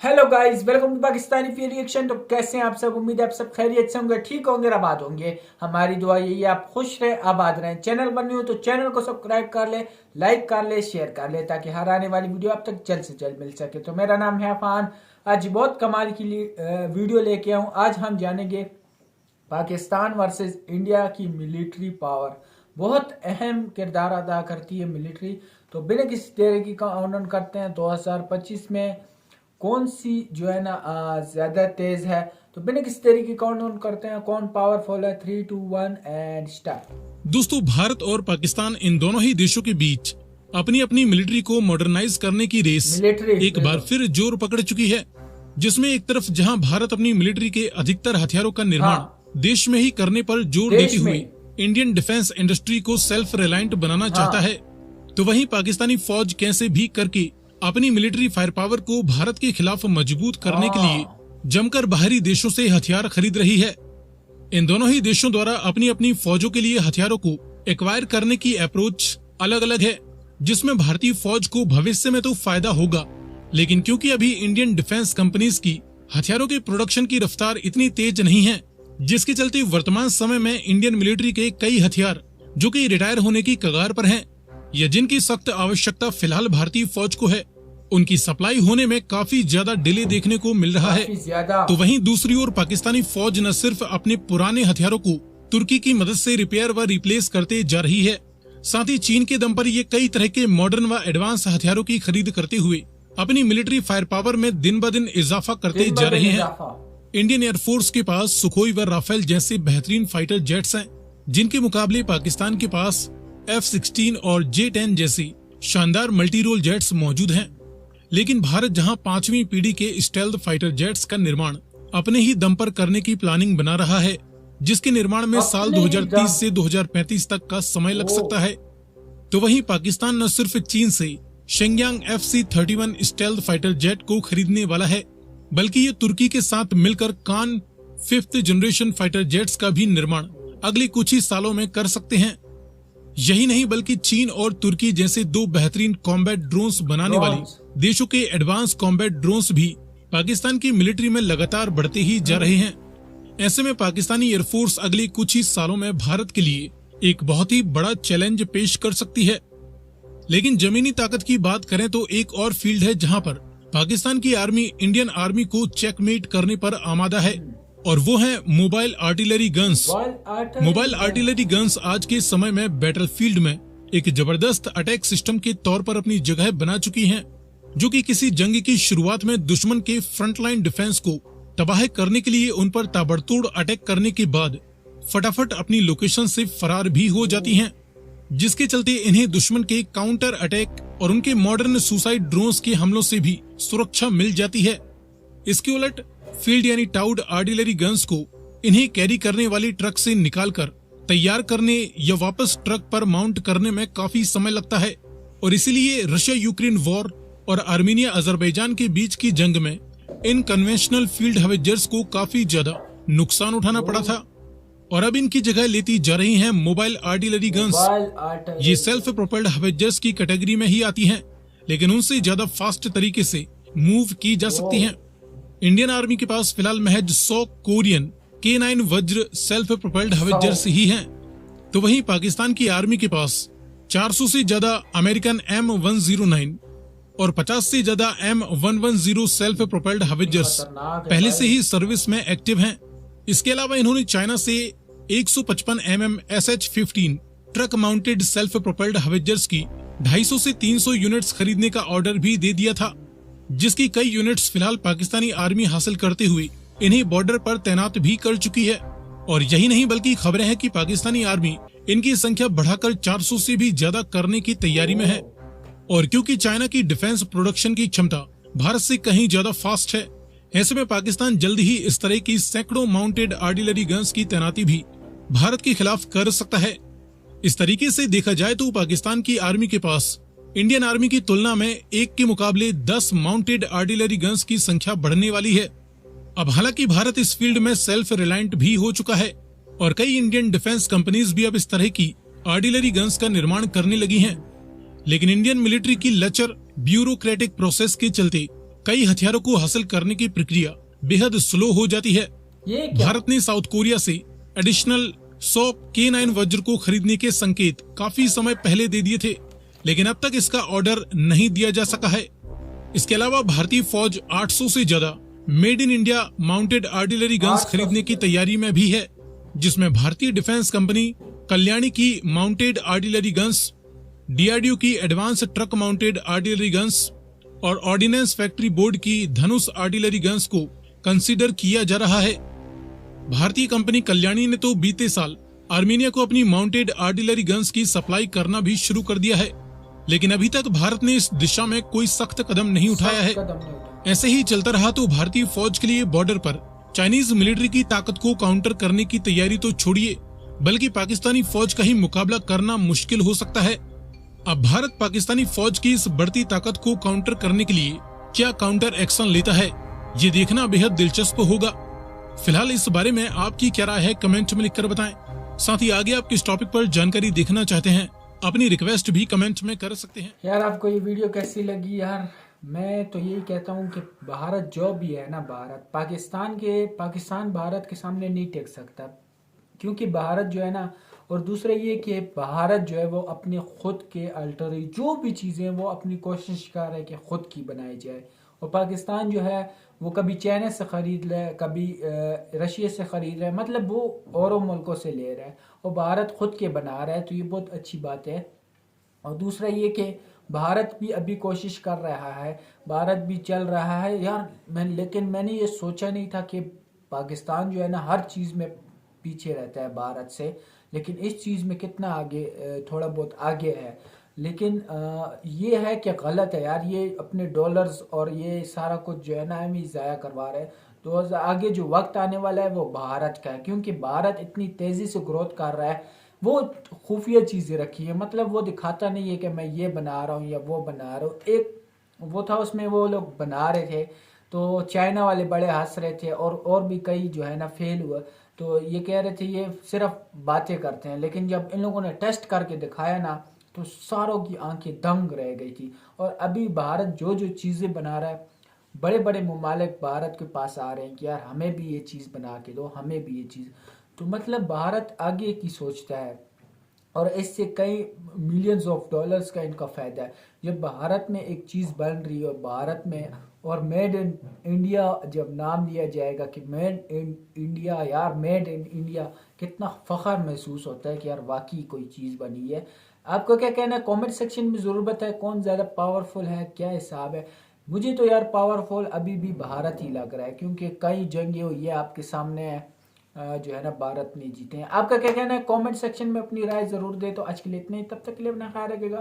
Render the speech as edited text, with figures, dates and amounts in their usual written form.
Hello guys, welcome to Pakistani फी reaction. तो कैसे हैं आप सब? उम्मीद है आप सब खैरियत से होंगे, ठीक होंगे, आबाद होंगे। हमारी दुआ यही है आप खुश रहे, आबाद रहें। चैनल पर न्यू हो तो चैनल को सब्सक्राइब कर ले, लाइक कर ले, शेयर कर ले, ताकि हर आने वाली वीडियो आप तक जल्द से जल्द मिल सके। तो मेरा नाम है अफान। आज बहुत कमाल की वीडियो लेके आऊँ। आज हम जानेंगे पाकिस्तान वर्सेस इंडिया की मिलिट्री पावर। बहुत अहम किरदार अदा करती है मिलिट्री। तो बिना किसी देरी की काउंट करते हैं 2025 में कौन सी जो है ना ज्यादा तेज है। तो बिना किसी तरीके की काउंट करते हैं कौन पावरफुल है। 3, 2, 1 एंड स्टार्ट। दोस्तों, भारत और पाकिस्तान इन दोनों ही देशों के बीच अपनी अपनी मिलिट्री को मॉडर्नाइज करने की रेस एक बार फिर जोर पकड़ चुकी है, जिसमें एक तरफ जहां भारत अपनी मिलिट्री के अधिकतर हथियारों का निर्माण देश में ही करने पर जोर देते हुए इंडियन डिफेंस इंडस्ट्री को सेल्फ रिलायंट बनाना चाहता है, तो वहीं पाकिस्तानी फौज कैसे भी करके अपनी मिलिट्री फायर पावर को भारत के खिलाफ मजबूत करने के लिए जमकर बाहरी देशों से हथियार खरीद रही है। इन दोनों ही देशों द्वारा अपनी अपनी फौजों के लिए हथियारों को एक्वायर करने की अप्रोच अलग अलग है, जिसमें भारतीय फौज को भविष्य में तो फायदा होगा, लेकिन क्योंकि अभी इंडियन डिफेंस कंपनीज की हथियारों के प्रोडक्शन की रफ्तार इतनी तेज नहीं है, जिसके चलते वर्तमान समय में इंडियन मिलिट्री के कई हथियार जो कि रिटायर होने की कगार पर हैं या जिनकी सख्त आवश्यकता फिलहाल भारतीय फौज को है, उनकी सप्लाई होने में काफी ज्यादा डिले देखने को मिल रहा है। तो वहीं दूसरी ओर पाकिस्तानी फौज न सिर्फ अपने पुराने हथियारों को तुर्की की मदद से रिपेयर व रिप्लेस करते जा रही है, साथ ही चीन के दम पर ये कई तरह के मॉडर्न व एडवांस हथियारों की खरीद करते हुए अपनी मिलिट्री फायर पावर में दिन ब दिन इजाफा करते जा रहे हैं। इंडियन एयरफोर्स के पास सुखोई व राफेल जैसे बेहतरीन फाइटर जेट्स हैं, जिनके मुकाबले पाकिस्तान के पास F-16 और J-10 जैसी शानदार मल्टी रोल जेट्स मौजूद हैं। लेकिन भारत जहां 5वीं पीढ़ी के स्टेल्थ फाइटर जेट्स का निर्माण अपने ही दम पर करने की प्लानिंग बना रहा है, जिसके निर्माण में साल 2030 से 2035 तक का समय लग सकता है, तो वहीं पाकिस्तान न सिर्फ चीन से शेंगयांग FC-31 स्टेल्थ फाइटर जेट को खरीदने वाला है, बल्कि ये तुर्की के साथ मिलकर कान 5th जनरेशन फाइटर जेट्स का भी निर्माण अगले कुछ ही सालों में कर सकते हैं। यही नहीं बल्कि चीन और तुर्की जैसे दो बेहतरीन कॉम्बैट ड्रोन्स बनाने वाली देशों के एडवांस कॉम्बैट ड्रोन्स भी पाकिस्तान की मिलिट्री में लगातार बढ़ते ही जा रहे हैं। ऐसे में पाकिस्तानी एयरफोर्स अगले कुछ ही सालों में भारत के लिए एक बहुत ही बड़ा चैलेंज पेश कर सकती है। लेकिन जमीनी ताकत की बात करें तो एक और फील्ड है जहां पर पाकिस्तान की आर्मी इंडियन आर्मी को चेकमेट करने पर आमादा है, और वो है mobile artillery guns. Mobile artillery guns आज के समय में बैटलफील्ड में एक जबरदस्त अटैक सिस्टम के तौर पर अपनी जगह बना चुकी हैं, जो कि किसी जंग की शुरुआत में दुश्मन के फ्रंटलाइन डिफेंस को तबाह करने के लिए उन पर ताबड़तोड़ अटैक करने के बाद फटाफट अपनी लोकेशन से फरार भी हो जाती हैं, जिसके चलते इन्हें दुश्मन के काउंटर अटैक और उनके मॉडर्न सुसाइड ड्रोन्स के हमलों से भी सुरक्षा मिल जाती है। इसके उलट फील्ड यानी टाउड आर्टिलरी गन्स को इन्हें कैरी करने वाली ट्रक से निकालकर तैयार करने या वापस ट्रक पर माउंट करने में काफी समय लगता है, और इसीलिए रशिया यूक्रेन वॉर और आर्मीनिया अजरबैजान के बीच की जंग में इन कन्वेंशनल फील्ड हवेजर्स को काफी ज्यादा नुकसान उठाना पड़ा था, और अब इनकी जगह लेती जा रही हैं मोबाइल आर्टिलरी गन्स। ये सेल्फ प्रोपेल्ड हवेजर्स की कैटेगरी में ही आती हैं, लेकिन उनसे ज्यादा फास्ट तरीके से मूव की जा सकती हैं। इंडियन आर्मी के पास फिलहाल महज 100 कोरियन K9 वज्र सेल्फ प्रोपेल्ड हवेजर्स ही हैं, तो वहीं पाकिस्तान की आर्मी के पास 400 से ज्यादा अमेरिकन M109 और 50 से ज्यादा M110 सेल्फ प्रोपेल्ड हवेजर्स पहले से ही सर्विस में एक्टिव हैं। इसके अलावा इन्होंने चाइना से 155 mm SH-15 truck mounted self propelled howitzers की 250 से 300 यूनिट्स खरीदने का ऑर्डर भी दे दिया था, जिसकी कई यूनिट्स फिलहाल पाकिस्तानी आर्मी हासिल करते हुए इन्हें बॉर्डर पर तैनात भी कर चुकी है। और यही नहीं बल्कि खबरें हैं कि पाकिस्तानी आर्मी इनकी संख्या बढ़ाकर 400 से भी ज्यादा करने की तैयारी में है, और क्योंकि चाइना की डिफेंस प्रोडक्शन की क्षमता भारत से कहीं ज्यादा फास्ट है, ऐसे में पाकिस्तान जल्द ही इस तरह की सैकड़ों माउंटेड आर्टिलरी गन्स की तैनाती भी भारत के खिलाफ कर सकता है। इस तरीके से देखा जाए तो पाकिस्तान की आर्मी के पास इंडियन आर्मी की तुलना में एक के मुकाबले 10 माउंटेड आर्टिलरी गन्स की संख्या बढ़ने वाली है। अब हालांकि भारत इस फील्ड में सेल्फ रिलायंट भी हो चुका है, और कई इंडियन डिफेंस कंपनीज भी अब इस तरह की आर्टिलरी गन्स का निर्माण करने लगी हैं, लेकिन इंडियन मिलिट्री की लचर ब्यूरोक्रेटिक प्रोसेस के चलते कई हथियारों को हासिल करने की प्रक्रिया बेहद स्लो हो जाती है। ये क्या? भारत ने साउथ कोरिया से एडिशनल 100 K9 वज्र को खरीदने के संकेत काफी समय पहले दे दिए थे, लेकिन अब तक इसका ऑर्डर नहीं दिया जा सका है। इसके अलावा भारतीय फौज 800 से ज्यादा made in India mounted artillery guns खरीदने की तैयारी में भी है, जिसमें भारतीय डिफेंस कंपनी कल्याणी की माउंटेड आर्टिलरी गन्स, DRDO की advance truck mounted artillery guns और ऑर्डिनेंस फैक्ट्री बोर्ड की धनुष आर्टिलरी गन्स को कंसीडर किया जा रहा है। भारतीय कंपनी कल्याणी ने तो बीते साल आर्मेनिया को अपनी माउंटेड आर्टिलरी गन्स की सप्लाई करना भी शुरू कर दिया है, लेकिन अभी तक भारत ने इस दिशा में कोई सख्त कदम नहीं उठाया है। ऐसे ही चलता रहा तो भारतीय फौज के लिए बॉर्डर पर चाइनीज मिलिट्री की ताकत को काउंटर करने की तैयारी तो छोड़िए, बल्कि पाकिस्तानी फौज का ही मुकाबला करना मुश्किल हो सकता है। अब भारत पाकिस्तानी फौज की इस बढ़ती ताकत को काउंटर करने के लिए क्या काउंटर एक्शन लेता है, ये देखना बेहद दिलचस्प होगा। फिलहाल इस बारे में आपकी क्या राय है, कमेंट में लिखकर बताएं। साथ ही आगे आप किस टॉपिक पर जानकारी देखना चाहते हैं, अपनी रिक्वेस्ट भी कमेंट में कर सकते हैं। यार आपको ये वीडियो कैसी लगी यार? मैं तो यही कहता हूँ कि भारत जो भी है ना, भारत पाकिस्तान भारत के सामने नहीं टेक सकता, क्योंकि भारत जो है ना, और दूसरा ये कि भारत जो है वो अपने खुद के अल्टरी जो भी चीज़ें वो अपनी कोशिश कर रहा है कि खुद की बनाई जाए, और पाकिस्तान जो है वो कभी चाइना से ख़रीद ले, कभी रशिया से ख़रीद रहा है, मतलब वो औरों मुल्कों से ले रहा है, और भारत खुद के बना रहा है, तो ये बहुत अच्छी बात है। और दूसरा ये कि भारत भी अभी कोशिश कर रहा है, भारत भी चल रहा है यार। लेकिन मैंने ये सोचा नहीं था कि पाकिस्तान जो है ना हर चीज़ में पीछे रहता है भारत से, लेकिन इस चीज़ में कितना आगे, थोड़ा बहुत आगे है। लेकिन ये है कि गलत है यार, ये अपने डॉलर्स और ये सारा कुछ जो है ना हम ही ज़ाया करवा रहे हैं। तो आगे जो वक्त आने वाला है वो भारत का है, क्योंकि भारत इतनी तेज़ी से ग्रोथ कर रहा है। वो खुफिया चीज़ें रखी है, मतलब वो दिखाता नहीं है कि मैं ये बना रहा हूँ या वो बना रहा हूँ। एक वो था, उसमें वो लोग बना रहे थे तो चाइना वाले बड़े हंस रहे थे, और भी कई जो है ना फेल हुआ, तो ये कह रहे थे ये सिर्फ बातें करते हैं। लेकिन जब इन लोगों ने टेस्ट करके दिखाया ना, तो सारों की आंखें दंग रह गई थी। और अभी भारत जो जो चीज़ें बना रहा है, बड़े बड़े ममालिक भारत के पास आ रहे हैं कि यार हमें भी ये चीज़ बना के दो, हमें भी ये चीज़। तो मतलब भारत आगे की सोचता है, और इससे कई मिलियंस ऑफ डॉलर्स का इनका फ़ायदा है। जब भारत में एक चीज़ बन रही है और भारत में, और मेड इन इंडिया जब नाम लिया जाएगा कि मेड इन इंडिया, यार मेड इन इंडिया, कितना फ़ख्र महसूस होता है कि यार वाकई कोई चीज़ बनी है। आपको क्या कहना है? कमेंट सेक्शन में ज़रूर बताएं कौन ज़्यादा पावरफुल है, क्या हिसाब है। मुझे तो यार पावरफुल अभी भी भारत ही लग रहा है, क्योंकि कई जंगें हुई है आपके सामने है, जो है ना भारत ने जीते हैं। आपका क्या कहना है? कमेंट सेक्शन में अपनी राय ज़रूर दे। तो आज के लिए इतने ही, तब तक के लिए अपना ख्याल रखिएगा।